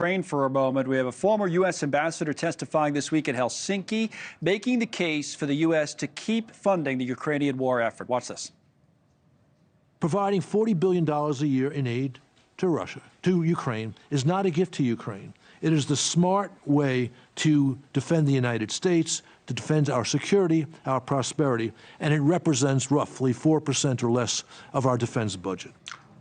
Ukraine for a moment. We have a former U.S. ambassador testifying this week at Helsinki, making the case for the U.S. to keep funding the Ukrainian war effort. Watch this. Providing $40 billion a year in aid to Ukraine, is not a gift to Ukraine. It is the smart way to defend the United States, to defend our security, our prosperity, and it represents roughly 4% or less of our defense budget.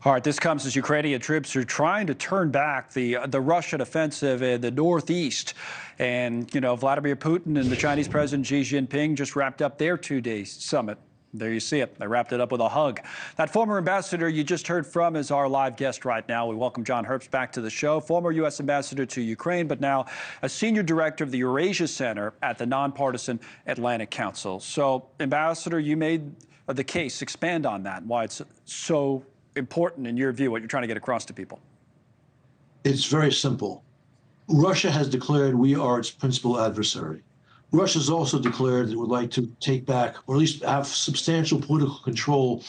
All right, this comes as Ukrainian troops are trying to turn back the Russian offensive in the northeast. And, you know, Vladimir Putin and the Chinese President Xi Jinping just wrapped up their two-day summit. There you see it. They wrapped it up with a hug. That former ambassador you just heard from is our live guest right now. We welcome John Herbst back to the show, former U.S. ambassador to Ukraine, but now a senior director of the Eurasia Center at the nonpartisan Atlantic Council. So, Ambassador, you made the case. Expand on that, why it's so important in your view, what you're trying to get across to people. It's very simple. Russia has declared we are its principal adversary. Russia has also declared that it would like to take back, or at least have substantial political control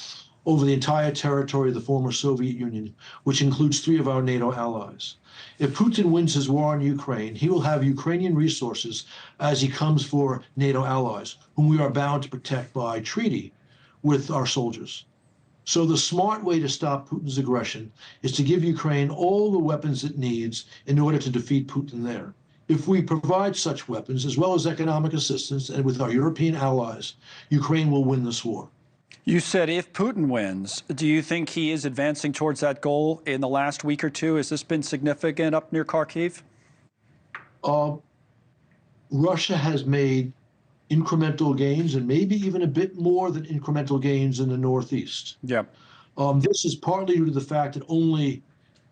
over the entire territory of the former Soviet Union, which includes 3 of our NATO allies. If Putin wins his war on Ukraine, he will have Ukrainian resources as he comes for NATO allies, whom we are bound to protect by treaty with our soldiers. So the smart way to stop Putin's aggression is to give Ukraine all the weapons it needs in order to defeat Putin there. If we provide such weapons, as well as economic assistance, and with our European allies, Ukraine will win this war. You said if Putin wins, do you think he is advancing towards that goal in the last week or two? Has this been significant up near Kharkiv? Russia has made incremental gains, and maybe even a bit more than incremental gains in the Northeast. Yeah. This is partly due to the fact that only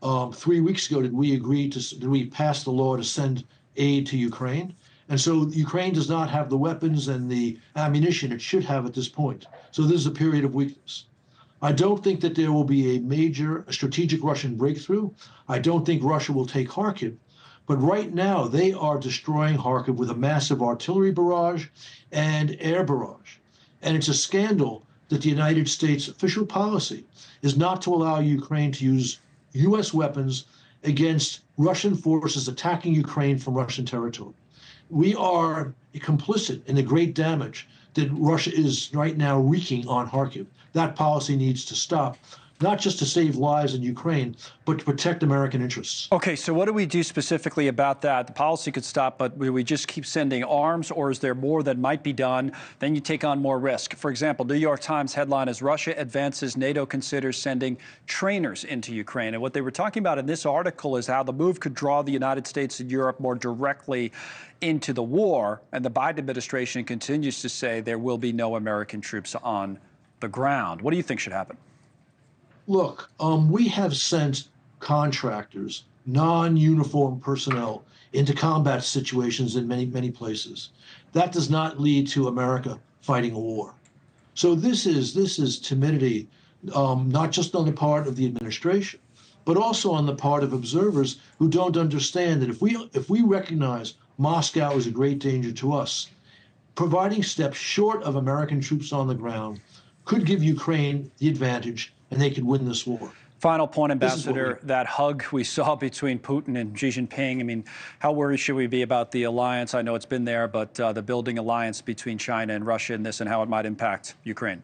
3 weeks ago did we pass the law to send aid to Ukraine. And so Ukraine does not have the weapons and the ammunition it should have at this point. So this is a period of weakness. I don't think that there will be a major strategic Russian breakthrough. I don't think Russia will take Kharkiv. But right now, they are destroying Kharkiv with a massive artillery barrage and air barrage. And it's a scandal that the United States official policy is not to allow Ukraine to use U.S. weapons against Russian forces attacking Ukraine from Russian territory. We are complicit in the great damage that Russia is right now wreaking on Kharkiv. That policy needs to stop, not just to save lives in Ukraine, but to protect American interests. Okay, so what do we do specifically about that? The policy could stop, but will we just keep sending arms, or is there more that might be done? Then you take on more risk. For example, New York Times headline is Russia advances, NATO considers sending trainers into Ukraine. And what they were talking about in this article is how the move could draw the United States and Europe more directly into the war. And the Biden administration continues to say there will be no American troops on the ground. What do you think should happen? Look, we have sent contractors, non-uniform personnel, into combat situations in many, many places. That does not lead to America fighting a war. So this is timidity, not just on the part of the administration, but also on the part of observers who don't understand that if we recognize Moscow is a great danger to us, providing steps short of American troops on the ground could give Ukraine the advantage, and they could win this war. Final point, Ambassador, that hug we saw between Putin and Xi Jinping. I mean, how worried should we be about the alliance? I know it's been there, but the building alliance between China and Russia in this and how it might impact Ukraine.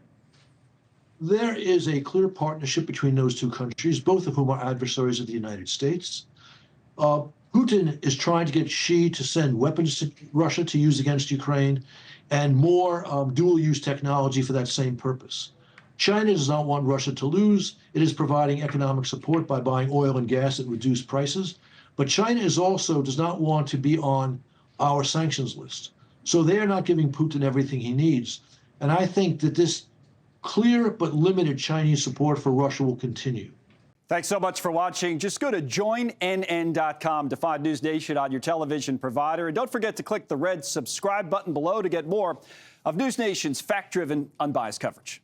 There is a clear partnership between those two countries, both of whom are adversaries of the United States. Putin is trying to get Xi to send weapons to Russia to use against Ukraine and more dual-use technology for that same purpose. China does not want Russia to lose. It is providing economic support by buying oil and gas at reduced prices. But China does not want to be on our sanctions list. So they are not giving Putin everything he needs. And I think that this clear but limited Chinese support for Russia will continue. Thanks so much for watching. Just go to joinnn.com to find News Nation on your television provider. And don't forget to click the red subscribe button below to get more of News Nation's fact-driven, unbiased coverage.